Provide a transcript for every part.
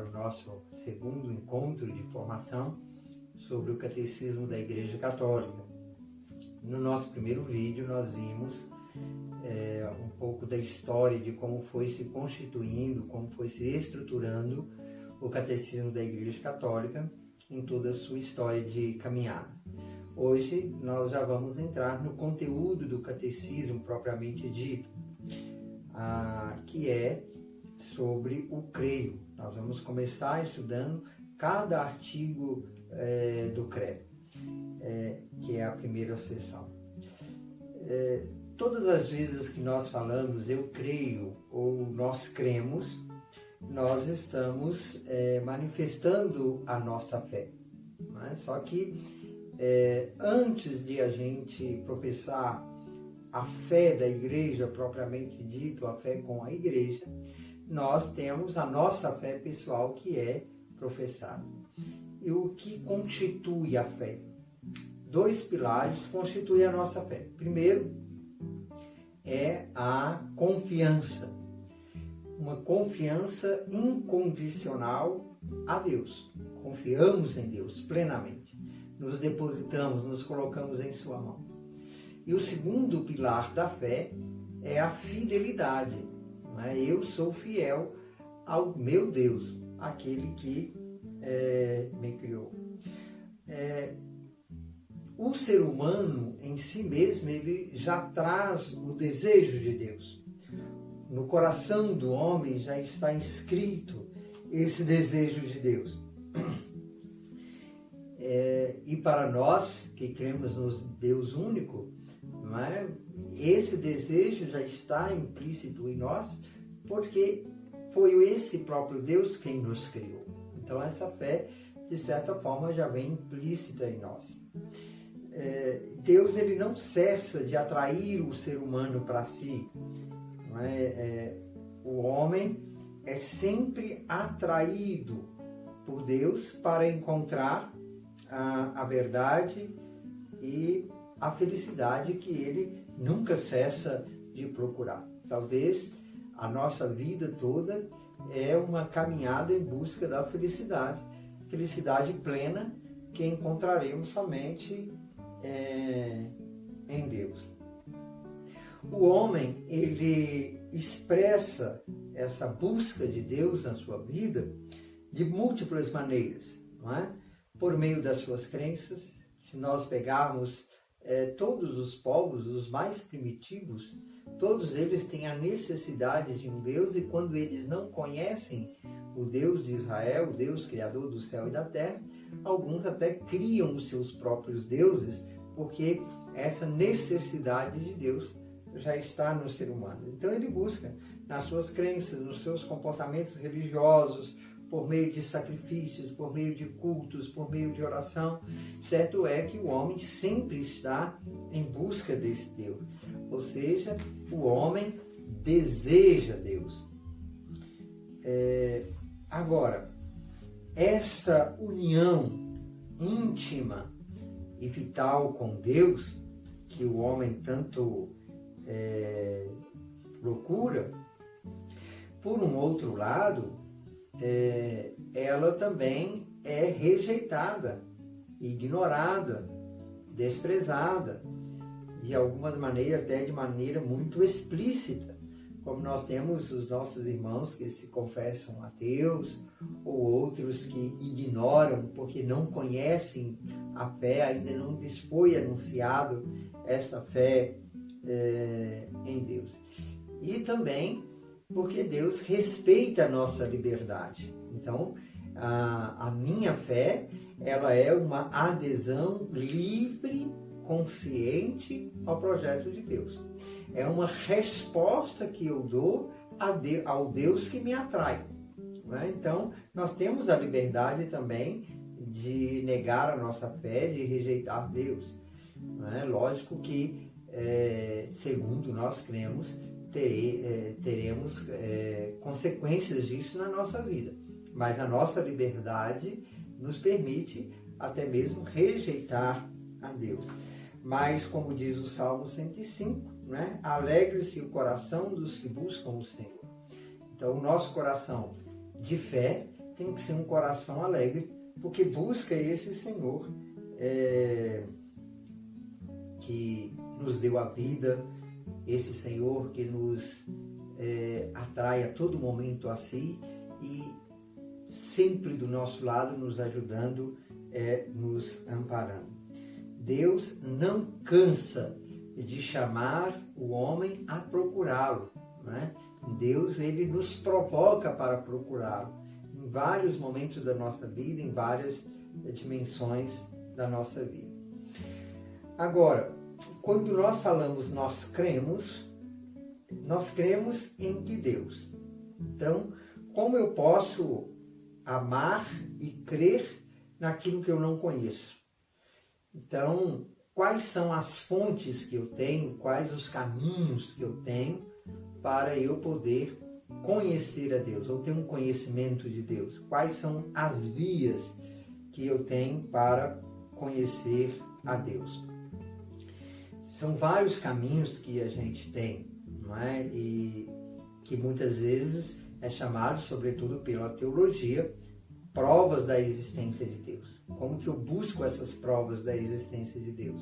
para o nosso segundo encontro de formação sobre o Catecismo da Igreja Católica. No nosso primeiro vídeo nós vimos um pouco da história de como foi se constituindo, como foi se estruturando o Catecismo da Igreja Católica em toda a sua história de caminhada. Hoje nós já vamos entrar no conteúdo do Catecismo propriamente dito, que é sobre o creio. Nós vamos começar estudando cada artigo do credo, que é a primeira seção. Todas as vezes que nós falamos eu creio ou nós cremos, nós estamos manifestando a nossa fé. Não é? Só que antes de a gente professar a fé da igreja propriamente dito, a fé com a igreja, nós temos a nossa fé pessoal que é professada. E o que constitui a fé? Dois pilares constituem a nossa fé. Primeiro é a confiança. Uma confiança incondicional a Deus. Confiamos em Deus plenamente. Nos depositamos, nos colocamos em sua mão. E o segundo pilar da fé é a fidelidade. Não é? Eu sou fiel ao meu Deus, aquele que me criou. O ser humano em si mesmo, ele já traz o desejo de Deus. No coração do homem já está inscrito esse desejo de Deus. E para nós que cremos no Deus único, não é? Esse desejo já está implícito em nós, porque foi esse próprio Deus quem nos criou. Então essa fé, de certa forma, já vem implícita em nós. Deus ele não cessa de atrair o ser humano para si. Não é? O homem é sempre atraído por Deus para encontrar a verdade e a felicidade que ele nunca cessa de procurar. Talvez a nossa vida toda é uma caminhada em busca da felicidade, felicidade plena que encontraremos somente em Deus. O homem, ele expressa essa busca de Deus na sua vida de múltiplas maneiras, não é? Por meio das suas crenças. Se nós pegarmos todos os povos, os mais primitivos, todos eles têm a necessidade de um Deus, e quando eles não conhecem o Deus de Israel, o Deus criador do céu e da terra, alguns até criam os seus próprios deuses, porque essa necessidade de Deus já está no ser humano. Então ele busca nas suas crenças, nos seus comportamentos religiosos, por meio de sacrifícios, por meio de cultos, por meio de oração. Certo é que o homem sempre está em busca desse Deus. Ou seja, o homem deseja Deus. Agora, essa união íntima e vital com Deus, que o homem tanto procura, por um outro lado, ela também é rejeitada, ignorada, desprezada, de alguma maneira, até de maneira muito explícita, como nós temos os nossos irmãos que se confessam ateus, ou outros que ignoram porque não conhecem a fé, ainda não foi anunciado esta fé em Deus. E também porque Deus respeita a nossa liberdade. Então, a minha fé, ela é uma adesão livre, consciente ao projeto de Deus. É uma resposta que eu dou ao Deus que me atrai. Né? Então, nós temos a liberdade também de negar a nossa fé, de rejeitar Deus. Né? Lógico que, segundo nós cremos, teremos consequências disso na nossa vida. Mas a nossa liberdade nos permite até mesmo rejeitar a Deus. Mas, como diz o Salmo 105, né? Alegre-se o coração dos que buscam o Senhor. Então, o nosso coração de fé tem que ser um coração alegre, porque busca esse Senhor que nos deu a vida, esse Senhor que nos atrai a todo momento a si e sempre do nosso lado, nos ajudando, nos amparando. Deus não cansa de chamar o homem a procurá-lo, né? Deus, ele nos provoca para procurá-lo em vários momentos da nossa vida, em várias dimensões da nossa vida. Agora, quando nós falamos nós cremos em que Deus? Então, como eu posso amar e crer naquilo que eu não conheço? Então, quais são as fontes que eu tenho, quais os caminhos que eu tenho para eu poder conhecer a Deus, ou ter um conhecimento de Deus? Quais são as vias que eu tenho para conhecer a Deus? São vários caminhos que a gente tem, não é? E que muitas vezes é chamado, sobretudo pela teologia, provas da existência de Deus. Como que eu busco essas provas da existência de Deus?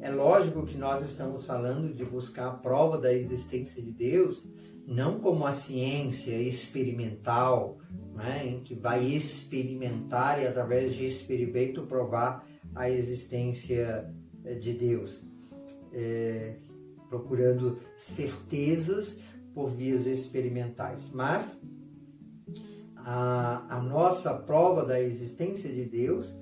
É lógico que nós estamos falando de buscar a prova da existência de Deus, não como a ciência experimental, né, em que vai experimentar e através de experimento provar a existência de Deus, procurando certezas por vias experimentais. Mas a nossa prova da existência de Deus,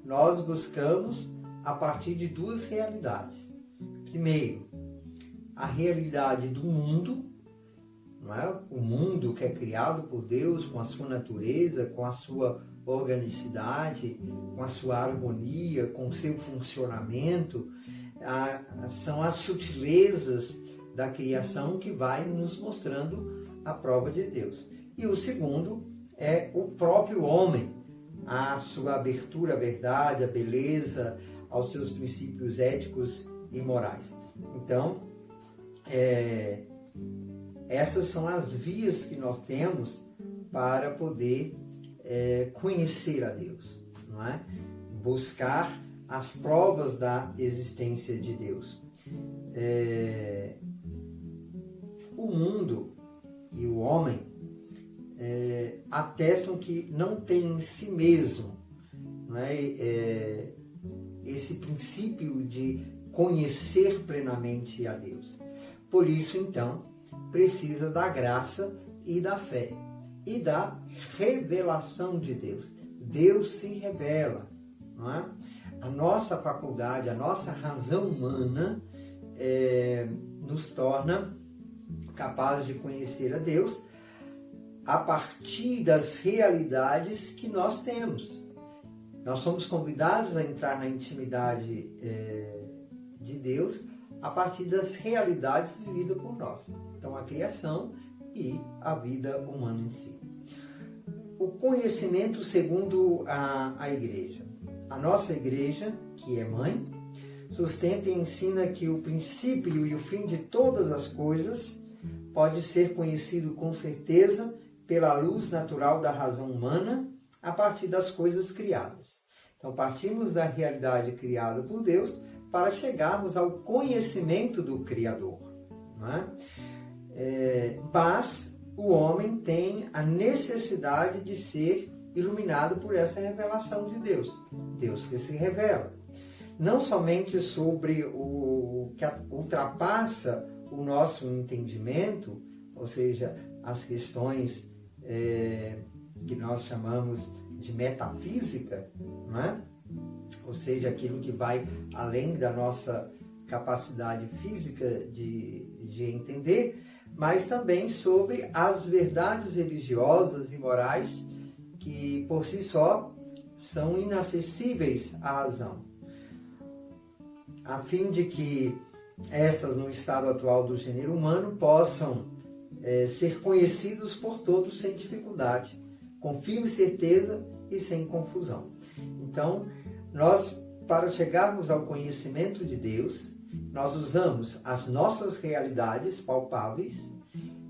nós buscamos a partir de duas realidades. Primeiro, a realidade do mundo, não é? O mundo que é criado por Deus, com a sua natureza, com a sua organicidade, com a sua harmonia, com o seu funcionamento. São as sutilezas da criação que vai nos mostrando a prova de Deus. E o segundo é o próprio homem, a sua abertura à verdade, à beleza, aos seus princípios éticos e morais. Então, essas são as vias que nós temos para poder conhecer a Deus, não é? Buscar as provas da existência de Deus. O mundo e o homem atestam que não tem em si mesmo, não é? Esse princípio de conhecer plenamente a Deus. Por isso, então, precisa da graça e da fé e da revelação de Deus. Deus se revela, não é? A nossa faculdade, a nossa razão humana nos torna capazes de conhecer a Deus a partir das realidades que nós temos. Nós somos convidados a entrar na intimidade de Deus a partir das realidades vividas por nós. Então, a criação e a vida humana em si. O conhecimento segundo a igreja. A nossa igreja, que é mãe, sustenta e ensina que o princípio e o fim de todas as coisas pode ser conhecido com certeza pela luz natural da razão humana a partir das coisas criadas. Então, partimos da realidade criada por Deus para chegarmos ao conhecimento do Criador, não é? Mas o homem tem a necessidade de ser iluminado por essa revelação de Deus. Deus que se revela. Não somente sobre o que ultrapassa o nosso entendimento, ou seja, as questões que nós chamamos de metafísica, não é? Ou seja, aquilo que vai além da nossa capacidade física de entender, mas também sobre as verdades religiosas e morais que, por si só, são inacessíveis à razão, a fim de que estas, no estado atual do gênero humano, possam ser conhecidos por todos sem dificuldade, com firme certeza e sem confusão. Então, nós, para chegarmos ao conhecimento de Deus, nós usamos as nossas realidades palpáveis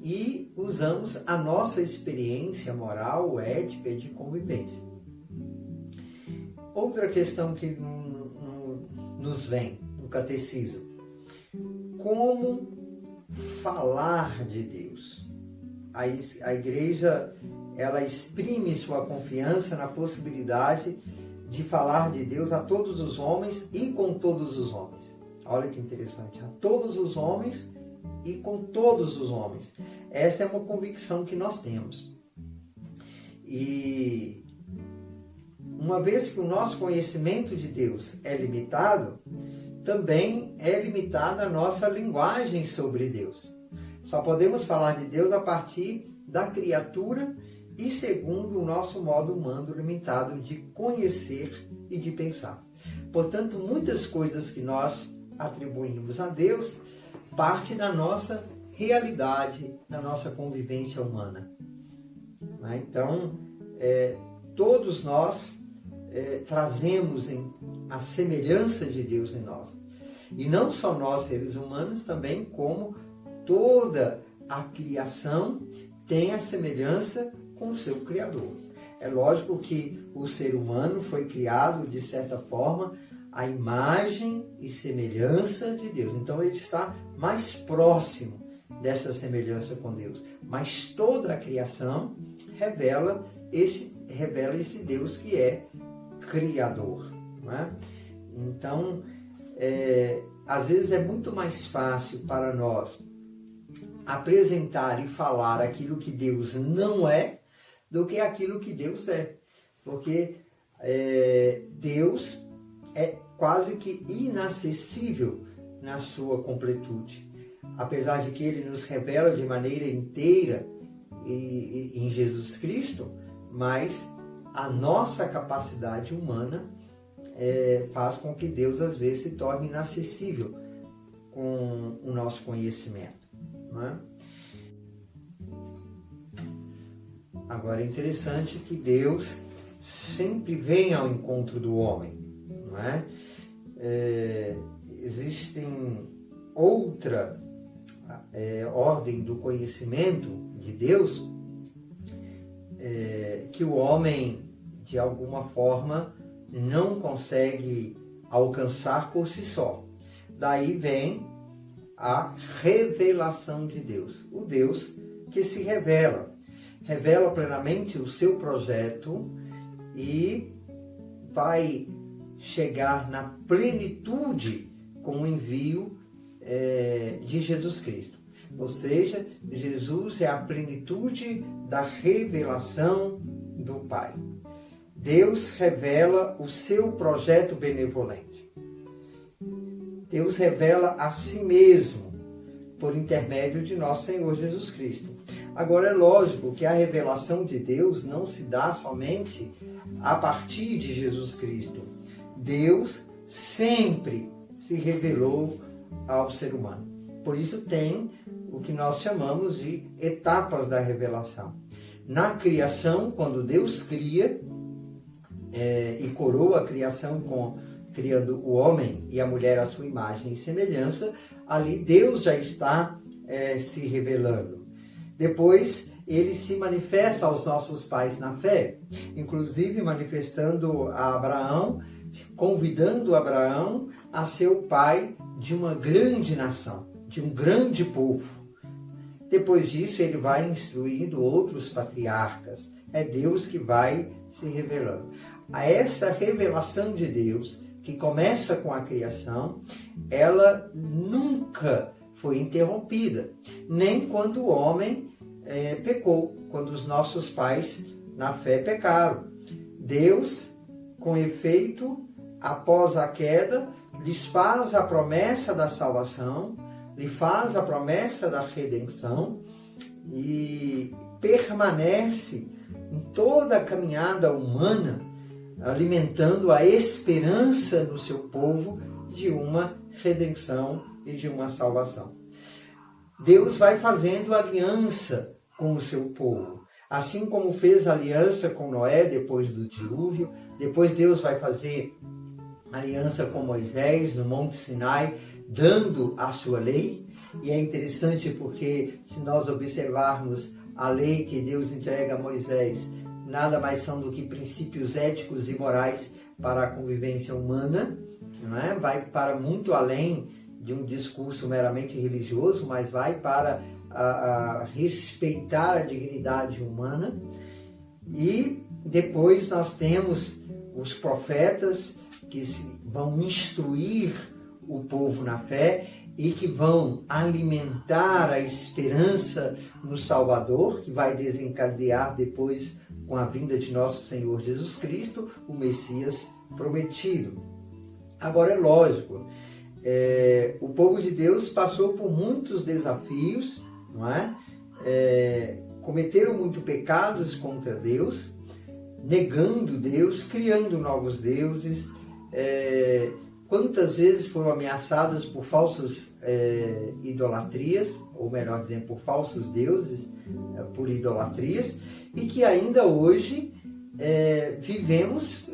e usamos a nossa experiência moral, ética e de convivência. Outra questão que nos vem no catecismo: como falar de Deus? A igreja, ela exprime sua confiança na possibilidade de falar de Deus a todos os homens e com todos os homens. Olha que interessante, a todos os homens e com todos os homens. Esta é uma convicção que nós temos. E uma vez que o nosso conhecimento de Deus é limitado, também é limitada a nossa linguagem sobre Deus. Só podemos falar de Deus a partir da criatura e segundo o nosso modo humano limitado de conhecer e de pensar. Portanto, muitas coisas que nós atribuímos a Deus parte da nossa realidade, da nossa convivência humana. Então, todos nós trazemos a semelhança de Deus em nós. E não só nós, seres humanos, também como toda a criação tem a semelhança com o seu Criador. É lógico que o ser humano foi criado, de certa forma, à imagem e semelhança de Deus. Então ele está mais próximo dessa semelhança com Deus. Mas toda a criação revela esse Deus que é Criador. Não é? Então, às vezes é muito mais fácil para nós apresentar e falar aquilo que Deus não é do que aquilo que Deus é. Porque Deus é quase que inacessível na sua completude. Apesar de que Ele nos revela de maneira inteira em Jesus Cristo, mas a nossa capacidade humana faz com que Deus às vezes se torne inacessível com o nosso conhecimento. Não é? Agora é interessante que Deus sempre vem ao encontro do homem. Não é? Existem outra ordem do conhecimento de Deus que o homem, de alguma forma, não consegue alcançar por si só. Daí vem a revelação de Deus. O Deus que se revela plenamente o seu projeto e vai chegar na plenitude com o envio de Jesus Cristo. Ou seja, Jesus é a plenitude da revelação do Pai. Deus revela o seu projeto benevolente. Deus revela a si mesmo por intermédio de nosso Senhor Jesus Cristo. Agora, é lógico que a revelação de Deus não se dá somente a partir de Jesus Cristo. Deus sempre se revelou ao ser humano. Por isso tem o que nós chamamos de etapas da revelação. Na criação, quando Deus cria e coroa a criação criando o homem e a mulher à sua imagem e semelhança, ali Deus já está se revelando. Depois, ele se manifesta aos nossos pais na fé, inclusive manifestando a Abraão, convidando Abraão a ser o pai de uma grande nação, de um grande povo. Depois disso, ele vai instruindo outros patriarcas. É Deus que vai se revelando. A essa revelação de Deus, que começa com a criação, ela nunca foi interrompida, nem quando o homem pecou, quando os nossos pais na fé pecaram. Deus, com efeito, após a queda, lhes faz a promessa da salvação, lhe faz a promessa da redenção e permanece em toda a caminhada humana, alimentando a esperança no seu povo de uma redenção e de uma salvação. Deus vai fazendo aliança com o seu povo, assim como fez aliança com Noé depois do dilúvio. Depois Deus vai fazer aliança com Moisés no Monte Sinai, dando a sua lei, E é interessante porque, se nós observarmos a lei que Deus entrega a Moisés, nada mais são do que princípios éticos e morais para a convivência humana, não é? Vai para muito além de um discurso meramente religioso, mas vai para respeitar a dignidade humana. E depois nós temos os profetas que vão instruir o povo na fé e que vão alimentar a esperança no Salvador, que vai desencadear depois, com a vinda de nosso Senhor Jesus Cristo, o Messias prometido. Agora é lógico, o povo de Deus passou por muitos desafios, não é? Cometeram muitos pecados contra Deus, negando Deus, criando novos deuses. Quantas vezes foram ameaçadas por falsas idolatrias, ou melhor dizendo, por falsos deuses, por idolatrias, e que ainda hoje vivemos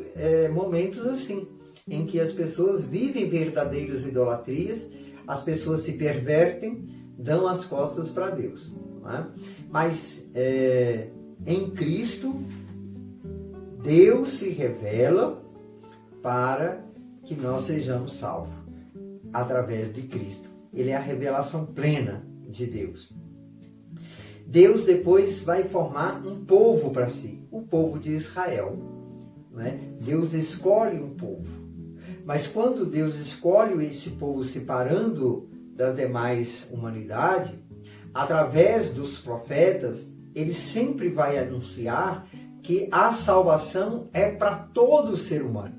momentos assim, em que as pessoas vivem verdadeiras idolatrias, as pessoas se pervertem, dão as costas para Deus. Não é? Mas em Cristo, Deus se revela para que nós sejamos salvos através de Cristo. Ele é a revelação plena de Deus. Deus depois vai formar um povo para si, o povo de Israel. Não é? Deus escolhe um povo. Mas quando Deus escolhe esse povo separando da demais humanidade, através dos profetas, ele sempre vai anunciar que a salvação é para todo ser humano.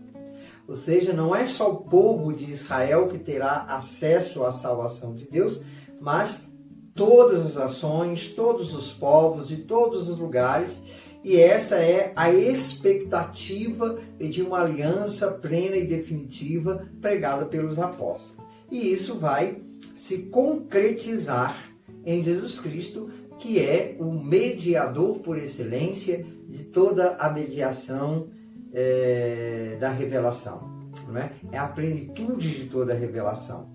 Ou seja, não é só o povo de Israel que terá acesso à salvação de Deus, mas todas as nações, todos os povos, de todos os lugares. E esta é a expectativa de uma aliança plena e definitiva pregada pelos apóstolos. E isso vai se concretizar em Jesus Cristo, que é o mediador por excelência de toda a mediação da revelação. Não é? É a plenitude de toda a revelação.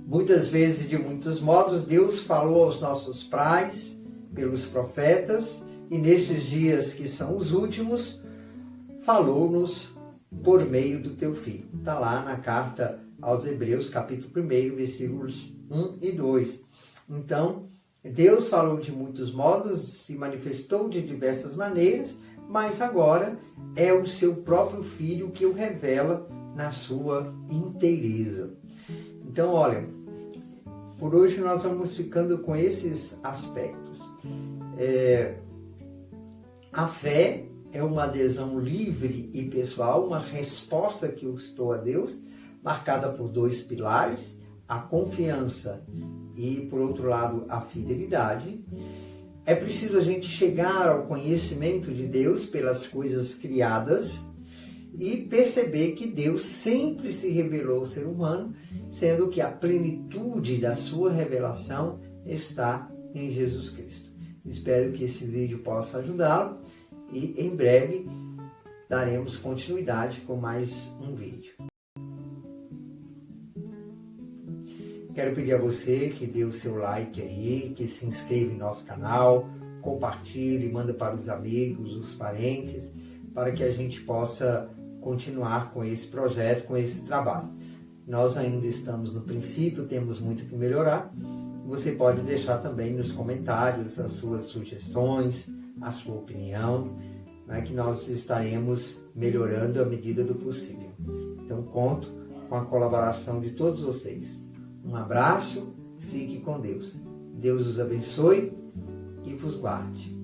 Muitas vezes e de muitos modos, Deus falou aos nossos pais, pelos profetas, e nesses dias que são os últimos, falou-nos por meio do teu Filho. Está lá na carta aos Hebreus, capítulo 1, versículos 1 e 2. Então, Deus falou de muitos modos, se manifestou de diversas maneiras, mas agora é o seu próprio Filho que o revela na sua inteireza. Então, olha, por hoje nós vamos ficando com esses aspectos. A fé é uma adesão livre e pessoal, uma resposta que eu estou a Deus, marcada por dois pilares, a confiança e, por outro lado, a fidelidade. É preciso a gente chegar ao conhecimento de Deus pelas coisas criadas e perceber que Deus sempre se revelou ao ser humano, sendo que a plenitude da sua revelação está em Jesus Cristo. Espero que esse vídeo possa ajudá-lo e em breve daremos continuidade com mais um vídeo. Quero pedir a você que dê o seu like aí, que se inscreva em nosso canal, compartilhe, manda para os amigos, os parentes, para que a gente possa continuar com esse projeto, com esse trabalho. Nós ainda estamos no princípio, temos muito que melhorar. Você pode deixar também nos comentários as suas sugestões, a sua opinião, né, que nós estaremos melhorando à medida do possível. Então, conto com a colaboração de todos vocês. Um abraço, fique com Deus. Deus os abençoe e vos guarde.